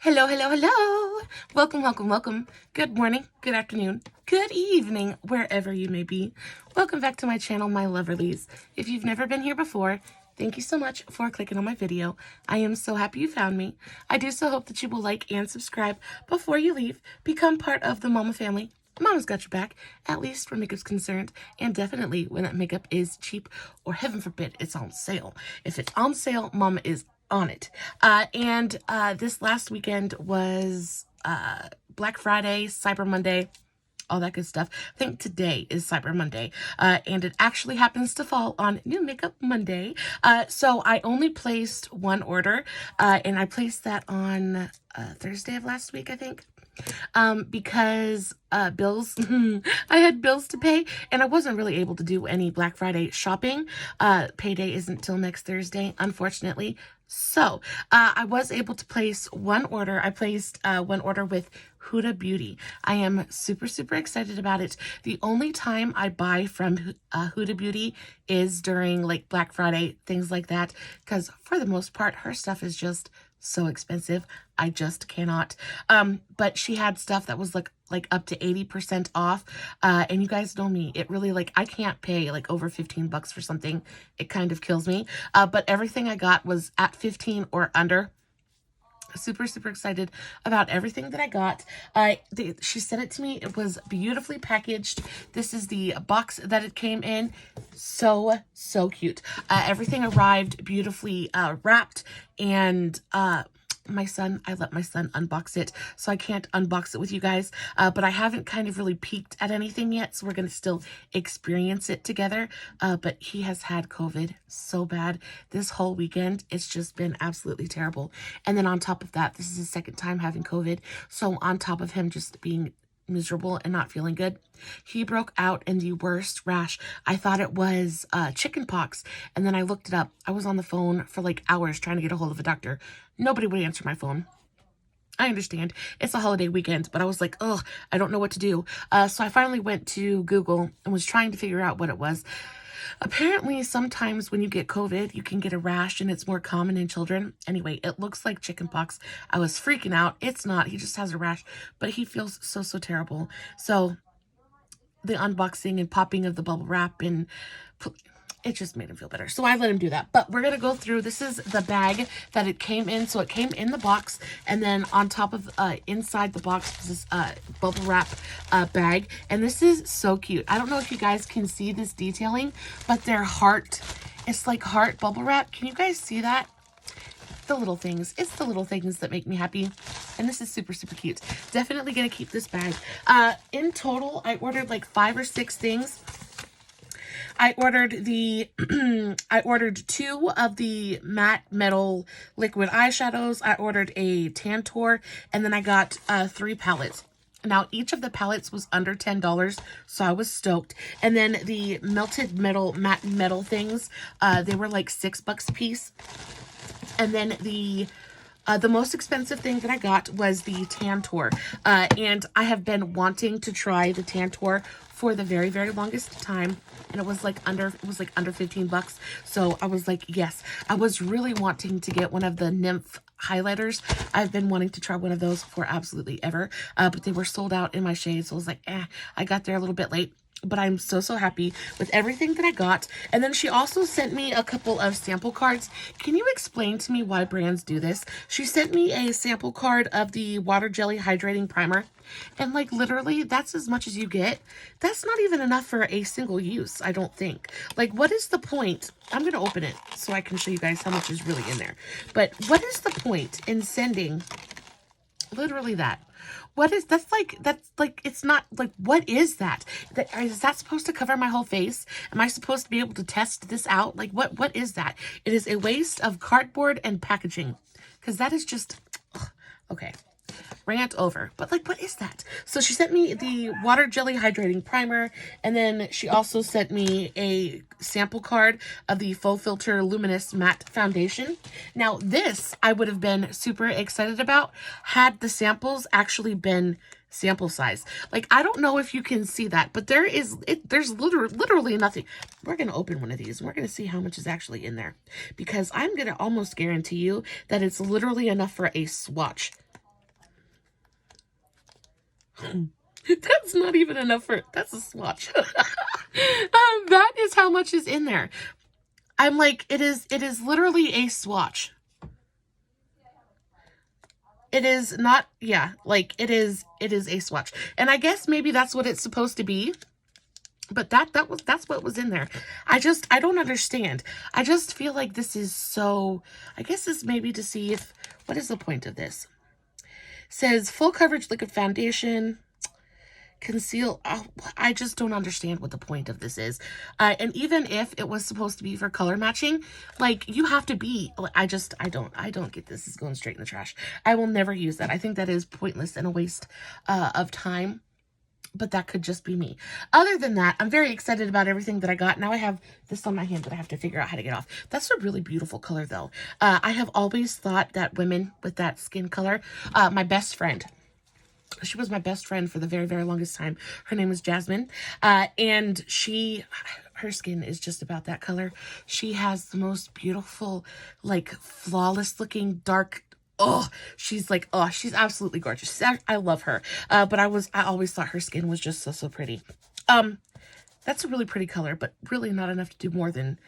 Hello, hello, hello. Welcome, welcome, welcome. Good morning, good afternoon, good evening, wherever you may be. Welcome back to my channel, my Loverlies. If you've never been here before, thank you so much for clicking on my video. I am so happy you found me. I do so hope that you will like and subscribe before you leave. Become part of the Mama family. Mama's got your back, at least where makeup's concerned, and definitely when that makeup is cheap or heaven forbid it's on sale. If it's on sale, Mama is on it. This last weekend was Black Friday, Cyber Monday, all that good stuff. I think today is Cyber Monday, and it actually happens to fall on New Makeup Monday. So I only placed one order, and I placed that on Thursday of last week, I think. Because bills, I had bills to pay, and I wasn't really able to do any Black Friday shopping. Payday isn't till next Thursday, unfortunately. So, I was able to place one order. I placed one order with Huda Beauty. I am super, super excited about it. The only time I buy from Huda Beauty is during like Black Friday, things like that, because for the most part, her stuff is just so expensive. I just cannot. But she had stuff that was like up to 80% off. And you guys know me, it really I can't pay like over 15 bucks for something. It kind of kills me. But everything I got was at 15 or under. Super, super excited about everything that I got. She sent it to me. It was beautifully packaged. This is the box that it came in. So, so cute. Everything arrived beautifully wrapped, and I let my son unbox it, so I can't unbox it with you guys, but I haven't kind of really peeked at anything yet, so we're going to still experience it together, but he has had COVID so bad this whole weekend. It's just been absolutely terrible, and then on top of that, this is his second time having COVID, so on top of him just being miserable and not feeling good, he broke out in the worst rash. I thought it was chicken pox, and then I looked it up. I was on the phone for like hours trying to get a hold of a doctor. Nobody would answer my phone. I understand it's a holiday weekend, but I was like, oh, I don't know what to do. So I finally went to Google and was trying to figure out what it was. Apparently, sometimes when you get COVID, you can get a rash, and it's more common in children. Anyway, it looks like chickenpox. I was freaking out. It's not. He just has a rash, but he feels so, so terrible. So the unboxing and popping of the bubble wrap, and it just made him feel better. So I let him do that. But we're going to go through. This is the bag that it came in. So it came in the box. And then on top of, inside the box was this bubble wrap bag. And this is so cute. I don't know if you guys can see this detailing, but their heart, it's like heart bubble wrap. Can you guys see that? The little things. It's the little things that make me happy. And this is super, super cute. Definitely going to keep this bag. In total, I ordered like 5 or 6 things. I ordered I ordered 2 of the Matte&Metal liquid eyeshadows. I ordered a Tantour, and then I got 3 palettes. Now, each of the palettes was under $10, so I was stoked. And then the melted metal, Matte&Metal things, they were like $6 a piece. And then the most expensive thing that I got was the Tantour. And I have been wanting to try the Tantour for the very, very longest time. And it was like under 15 bucks. So I was like, yes. I was really wanting to get one of the Nymph highlighters. I've been wanting to try one of those for absolutely ever. But they were sold out in my shade. So I was like, I got there a little bit late. But I'm so, so happy with everything that I got. And then she also sent me a couple of sample cards. Can you explain to me why brands do this? She sent me a sample card of the Water Jelly Hydrating Primer. And like literally, that's as much as you get. That's not even enough for a single use, I don't think. Like, what is the point? I'm going to open it so I can show you guys how much is really in there. But what is the point in sending literally that? That's like, it's not, like, what is that? Is that supposed to cover my whole face? Am I supposed to be able to test this out? Like, what is that? It is a waste of cardboard and packaging. Because that is just, ugh, okay. Rant over. But like, what is that? So she sent me the Water Jelly Hydrating Primer, and then she also sent me a sample card of the Full Filter Luminous Matte Foundation. Now this I would have been super excited about had the samples actually been sample size. Like, I don't know if you can see that, but there's literally nothing. We're going to open one of these and we're going to see how much is actually in there, because I'm going to almost guarantee you that it's literally enough for a swatch. That's not even enough for, that's a swatch. That is how much is in there. I'm like, it is literally a swatch. It is not, yeah, like it is a swatch. And I guess maybe that's what it's supposed to be. But that's what was in there. I don't understand. I just feel like this is so, I guess this may be to see if, what is the point of this? It says full coverage liquid foundation, conceal. Oh, I just don't understand what the point of this is. And even if it was supposed to be for color matching, like you have to be, I don't get this. It's going straight in the trash. I will never use that. I think that is pointless and a waste of time. But that could just be me. Other than that, I'm very excited about everything that I got. Now I have this on my hand that I have to figure out how to get off. That's a really beautiful color, though. I have always thought that women with that skin color, my best friend, she was my best friend for the very, very longest time. Her name is Jasmine. And her skin is just about that color. She has the most beautiful, like, flawless looking dark. Oh, she's like, oh, she's absolutely gorgeous. I love her. But I always thought her skin was just so pretty. That's a really pretty color, but really not enough to do more than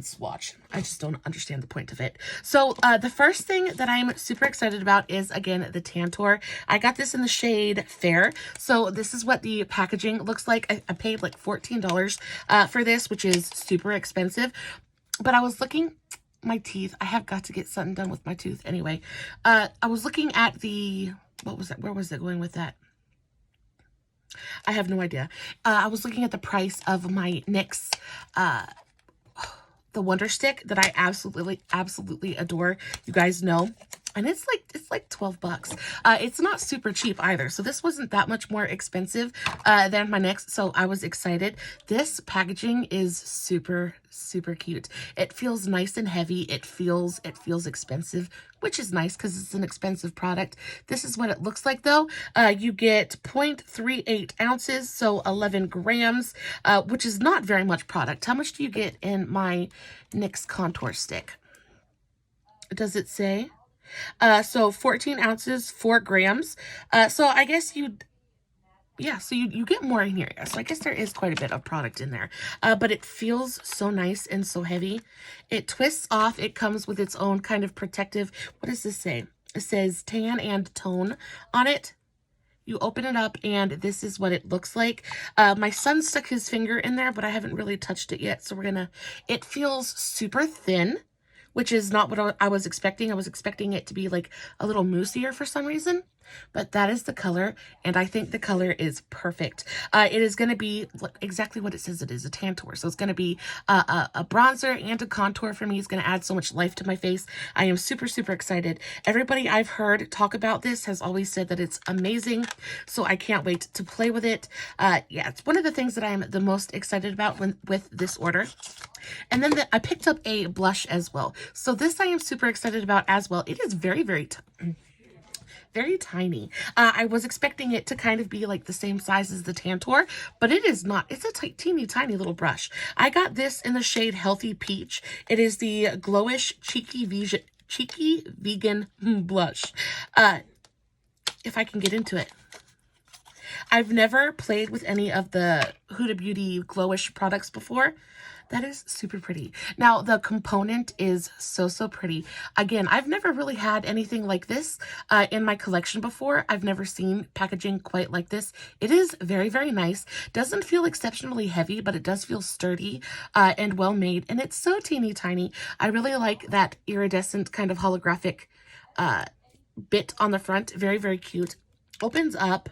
swatch. I just don't understand the point of it. So the first thing that I'm super excited about is, again, the Tantour. I got this in the shade Fair. So this is what the packaging looks like. I paid like $14 for this, which is super expensive. But I was looking, my teeth, I have got to get something done with my tooth anyway. I was looking at the, what was that? Where was it going with that? I have no idea. I was looking at the price of my NYX, the Wonder Stick that I absolutely adore. You guys know. And it's like 12 bucks. It's not super cheap either. So this wasn't that much more expensive than my NYX. So I was excited. This packaging is super cute. It feels nice and heavy. It feels expensive, which is nice because it's an expensive product. This is what it looks like though. You get 0.38 ounces, so 11 grams, which is not very much product. How much do you get in my NYX contour stick? Does it say? So 14 ounces, 4 grams. So I guess you get more in here. So I guess there is quite a bit of product in there. But it feels so nice and so heavy. It twists off. It comes with its own kind of protective, what does this say? It says tan and tone on it. You open it up and this is what it looks like. My son stuck his finger in there, but I haven't really touched it yet. So it feels super thin, which is not what I was expecting. I was expecting it to be like a little moussier for some reason, but that is the color, and I think the color is perfect. It is going to be exactly what it says it is, a Tantour. So it's going to be a bronzer and a contour for me. It's going to add so much life to my face. I am super excited. Everybody I've heard talk about this has always said that it's amazing, so I can't wait to play with it. Yeah, it's one of the things that I am the most excited about with this order. And then I picked up a blush as well. So this I am super excited about as well. It is very tiny. I was expecting it to kind of be like the same size as the Tantour, but it is not. It's a teeny tiny little brush. I got this in the shade Healthy Peach. It is the Glowish Cheeky Vegan Blush. If I can get into it. I've never played with any of the Huda Beauty Glowish products before. That is super pretty. Now, the component is so pretty. Again, I've never really had anything like this in my collection before. I've never seen packaging quite like this. It is very nice. Doesn't feel exceptionally heavy, but it does feel sturdy and well made. And it's so teeny tiny. I really like that iridescent kind of holographic bit on the front. Very cute. Opens up.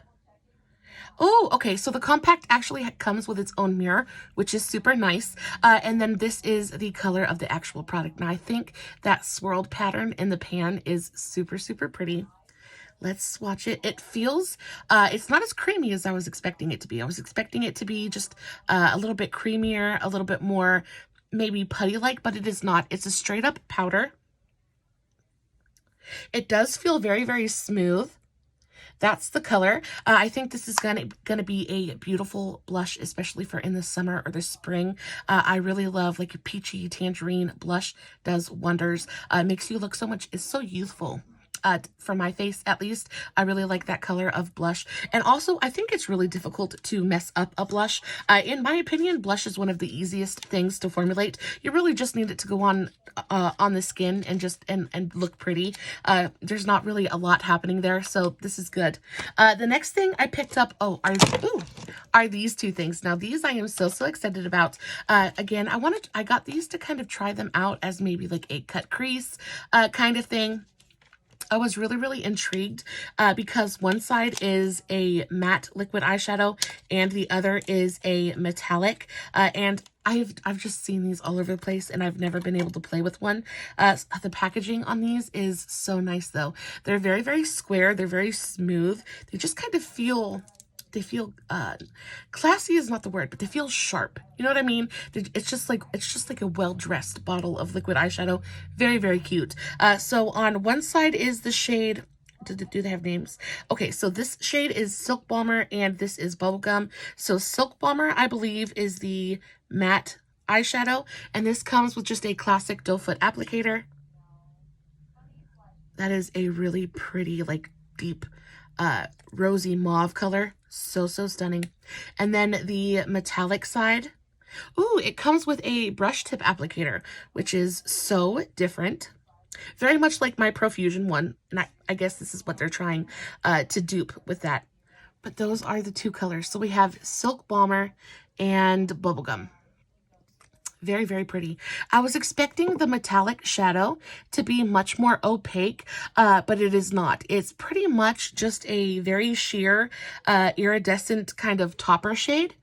Oh, okay, so the compact actually comes with its own mirror, which is super nice. And then this is the color of the actual product. Now, I think that swirled pattern in the pan is super pretty. Let's swatch it. It feels, it's not as creamy as I was expecting it to be. I was expecting it to be just a little bit creamier, a little bit more maybe putty-like, but it is not. It's a straight up powder. It does feel very smooth. That's the color. I think this is gonna be a beautiful blush, especially for in the summer or the spring. I really love like a peachy tangerine blush. Does wonders. Makes you look so much. It's so youthful. for my face at least. I really like that color of blush. And also, I think it's really difficult to mess up a blush. In my opinion, blush is one of the easiest things to formulate. You really just need it to go on the skin and just and look pretty. There's not really a lot happening there, so this is good. The next thing I picked up are these two things. Now these I am so excited about. Again, I got these to kind of try them out as maybe like a cut crease kind of thing. I was really intrigued because one side is a matte liquid eyeshadow and the other is a metallic, and I've just seen these all over the place and I've never been able to play with one. The packaging on these is so nice though. They're very square. They're very smooth. They just kind of feel, classy is not the word, but they feel sharp. You know what I mean? It's just like a well-dressed bottle of liquid eyeshadow. Very cute. So on one side is the shade, do they have names? Okay, so this shade is Silk Bomber and this is Bubblegum. So Silk Bomber, I believe, is the matte eyeshadow, and this comes with just a classic doe foot applicator. That is a really pretty, like, deep rosy mauve color. So stunning. And then the metallic side, ooh, it comes with a brush tip applicator, which is so different. Very much like my Profusion one, and I guess this is what they're trying to dupe with that. But those are the two colors. So we have Silk Bomber and Bubblegum. Very pretty. I was expecting the metallic shadow to be much more opaque, but it is not. It's pretty much just a very sheer, iridescent kind of topper shade,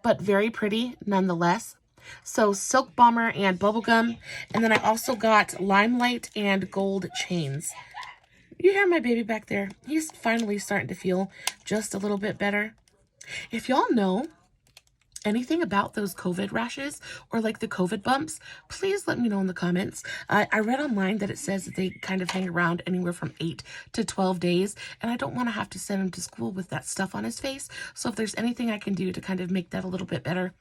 but very pretty nonetheless. So Silk Bomber and Bubblegum, and then I also got Limelight and Gold Chains. You hear my baby back there? He's finally starting to feel just a little bit better. If y'all know anything about those COVID rashes or like the COVID bumps, please let me know in the comments. I read online that it says that they kind of hang around anywhere from 8 to 12 days, and I don't want to have to send him to school with that stuff on his face. So if there's anything I can do to kind of make that a little bit better,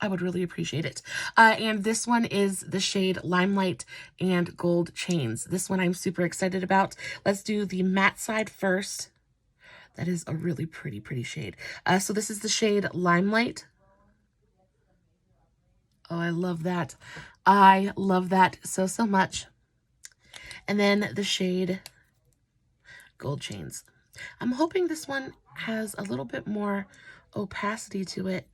I would really appreciate it. And this one is the shade Limelight and Gold Chains. This one I'm super excited about. Let's do the matte side first. That is a really pretty shade. So this is the shade Limelight. Oh, I love that. I love that so much. And then the shade Gold Chains. I'm hoping this one has a little bit more opacity to it.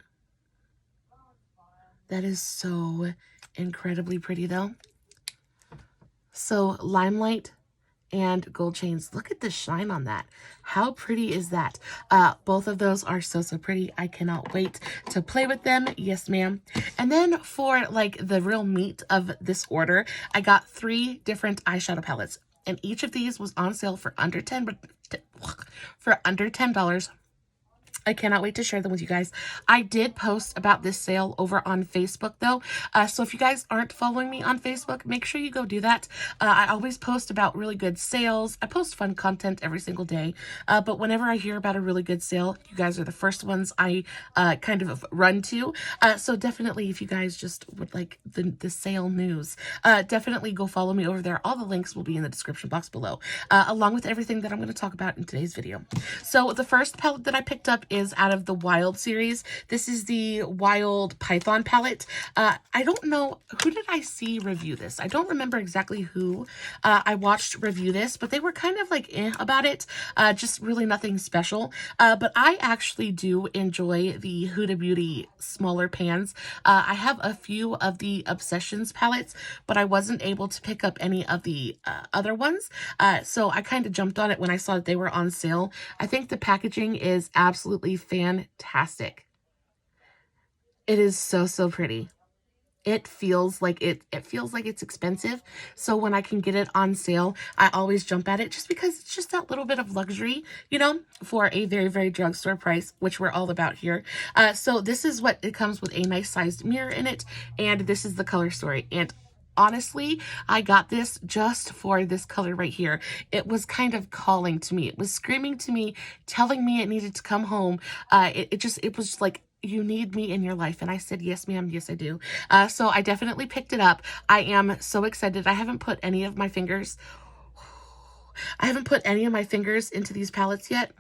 That is so incredibly pretty though. So Limelight and Gold Chains. Look at the shine on that. How pretty is that? Both of those are so pretty. I cannot wait to play with them. Yes, ma'am. And then for like the real meat of this order, I got 3 different eyeshadow palettes, and each of these was on sale for under $10. I cannot wait to share them with you guys. I did post about this sale over on Facebook though. So if you guys aren't following me on Facebook, make sure you go do that. I always post about really good sales. I post fun content every single day. But whenever I hear about a really good sale, you guys are the first ones I kind of run to. So definitely, if you guys just would like the sale news, definitely go follow me over there. All the links will be in the description box below, along with everything that I'm going to talk about in today's video. So the first palette that I picked up is out of the Wild series. This is the Wild Python palette. I don't know, who did I see review this? I don't remember exactly who I watched review this, but they were kind of like about it. Just really nothing special. But I actually do enjoy the Huda Beauty smaller pans. I have a few of the Obsessions palettes, but I wasn't able to pick up any of the other ones. So I kind of jumped on it when I saw that they were on sale. I think the packaging is absolutely fantastic. It is so pretty. It feels like it's expensive. So when I can get it on sale, I always jump at it just because it's just that little bit of luxury, you know, for a very drugstore price, which we're all about here. So this is what it comes with, a nice sized mirror in it, and this is the color story. And honestly, I got this just for this color right here. It was kind of calling to me. It was screaming to me, telling me it needed to come home. It was just like, you need me in your life. And I said, yes, ma'am. Yes, I do. So I definitely picked it up. I am so excited. I haven't put any of my fingers. I haven't put any of my fingers into these palettes yet.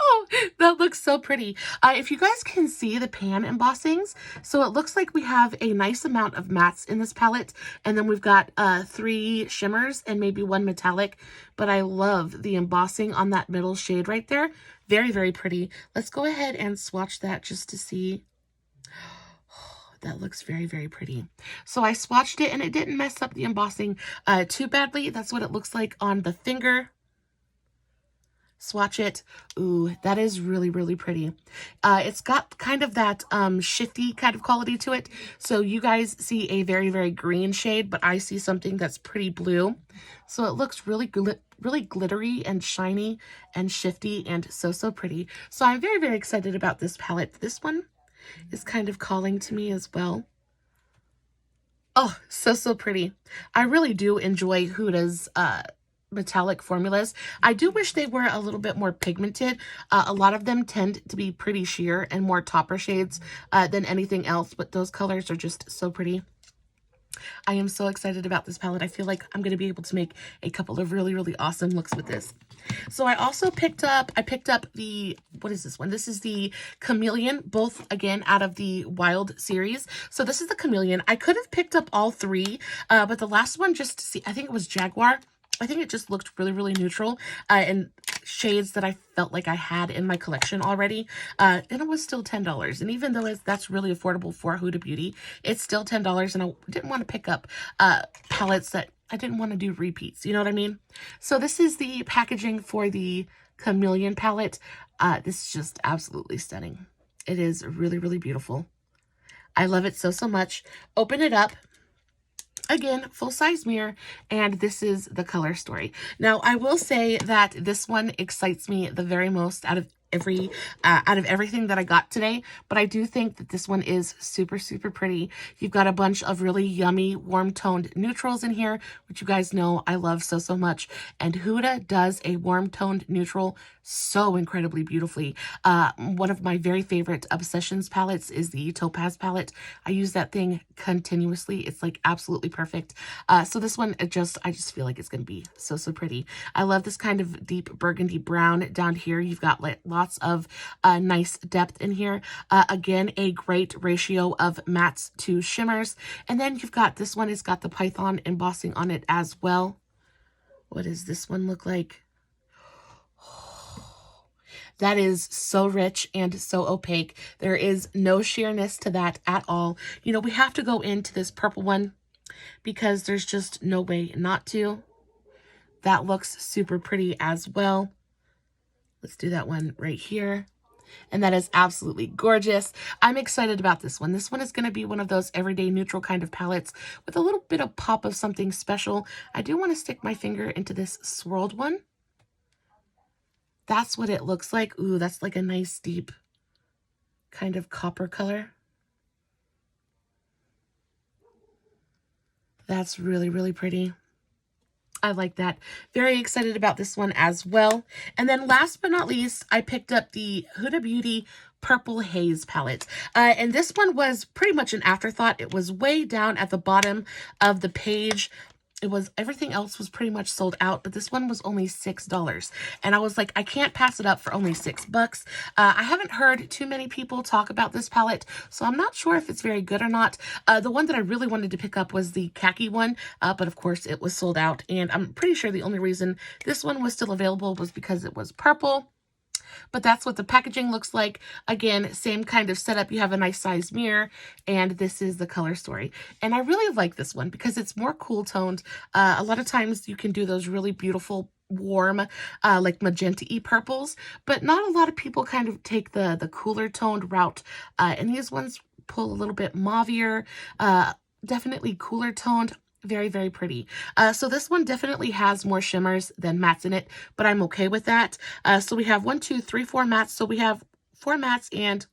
Oh, that looks so pretty. If you guys can see the pan embossings, so it looks like we have a nice amount of mattes in this palette, and then we've got 3 shimmers and maybe 1 metallic, but I love the embossing on that middle shade right there. Very, very pretty. Let's go ahead and swatch that just to see. That looks very, very pretty. So I swatched it and it didn't mess up the embossing too badly. That's what it looks like on the finger. Swatch it. Ooh, that is really, really pretty. It's got kind of that shifty kind of quality to it. So you guys see a very, very green shade, but I see something that's pretty blue. So it looks really, really glittery and shiny and shifty and so, so pretty. So I'm very, very excited about this palette. This one is kind of calling to me as well. Oh, so, so pretty. I really do enjoy Huda's metallic formulas. I do wish they were a little bit more pigmented. A lot of them tend to be pretty sheer and more topper shades than anything else, but those colors are just so pretty. I am so excited about this palette. I feel like I'm going to be able to make a couple of really, really awesome looks with this. So I also picked up the, what is this one? This is the Chameleon, both again out of the Wild series. So this is the Chameleon. I could have picked up all 3, but the last one just to see, I think it was Jaguar. I think it just looked really, really neutral and shades that I felt like I had in my collection already. And it was still $10. And even though that's really affordable for Huda Beauty, it's still $10. And I didn't want to pick up palettes that I didn't want to do repeats. You know what I mean? So this is the packaging for the Chameleon palette. This is just absolutely stunning. It is really, really beautiful. I love it so, so much. Open it up. Again, full-size mirror, and this is the color story. Now, I will say that this one excites me the very most out of everything that I got today, but I do think that this one is super, super pretty. You've got a bunch of really yummy warm-toned neutrals in here, which you guys know I love so, so much, and Huda does a warm-toned neutral so incredibly beautifully. One of my very favorite Obsessions palettes is the Topaz palette. I use that thing continuously. It's like absolutely perfect. So this one, I just feel like it's going to be so, so pretty. I love this kind of deep burgundy brown down here. You've got like lots of nice depth in here. Again, a great ratio of mattes to shimmers. And then you've got this one. It's got the Python embossing on it as well. What does this one look like? That is so rich and so opaque. There is no sheerness to that at all. You know, we have to go into this purple one because there's just no way not to. That looks super pretty as well. Let's do that one right here. And that is absolutely gorgeous. I'm excited about this one. This one is going to be one of those everyday neutral kind of palettes with a little bit of pop of something special. I do want to stick my finger into this swirled one. That's what it looks like. Ooh, that's like a nice deep kind of copper color. That's really, really pretty. I like that. Very excited about this one as well. And then last but not least, I picked up the Huda Beauty Purple Haze palette. And this one was pretty much an afterthought. It was way down at the bottom of the page. Everything else was pretty much sold out, but this one was only $6. And I was like, I can't pass it up for only $6. I haven't heard too many people talk about this palette, so I'm not sure if it's very good or not. The one that I really wanted to pick up was the khaki one, but of course it was sold out. And I'm pretty sure the only reason this one was still available was because it was purple. But that's what the packaging looks like. Again, same kind of setup. You have a nice size mirror, and this is the color story. And I really like this one because it's more cool toned. A lot of times you can do those really beautiful warm like magenta-y purples, but not a lot of people kind of take the cooler toned route. And these ones pull a little bit mauvier, definitely cooler toned. Very, very pretty. So this one definitely has more shimmers than mattes in it, but I'm okay with that. So we have 1, 2, 3, 4 mattes. So we have 4 mattes and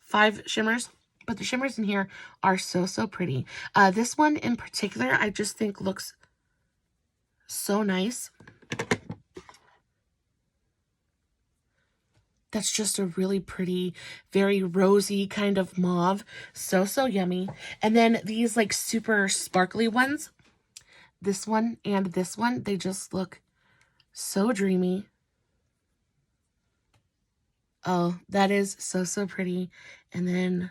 5 shimmers, but the shimmers in here are so, so pretty. This one in particular, I just think looks so nice. That's just a really pretty, very rosy kind of mauve. So, so yummy. And then these like super sparkly ones. this one and this one, they just look so dreamy. Oh, that is so, so pretty. And then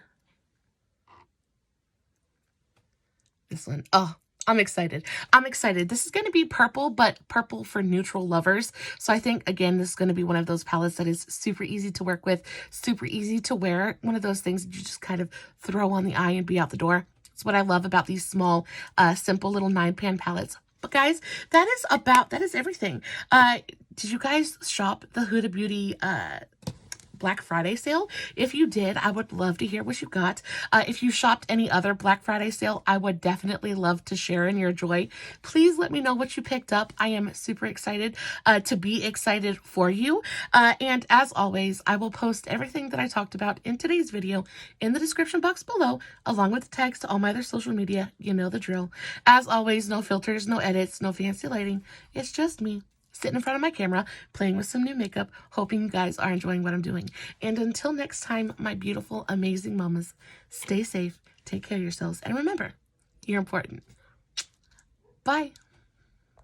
this one. Oh, I'm excited. I'm excited. This is going to be purple, but purple for neutral lovers. So I think, again, this is going to be one of those palettes that is super easy to work with, super easy to wear. One of those things that you just kind of throw on the eye and be out the door. It's what I love about these small, simple little 9-pan palettes. But guys, that is everything. Did you guys shop the Huda Beauty Black Friday sale? If you did, I would love to hear what you got. If you shopped any other Black Friday sale, I would definitely love to share in your joy. Please let me know what you picked up. I am super excited to be excited for you. And as always, I will post everything that I talked about in today's video in the description box below, along with the tags to all my other social media. You know the drill. As always, no filters, no edits, no fancy lighting. It's just me sitting in front of my camera, playing with some new makeup, hoping you guys are enjoying what I'm doing. And until next time, my beautiful, amazing mamas, stay safe, take care of yourselves, and remember, you're important. Bye.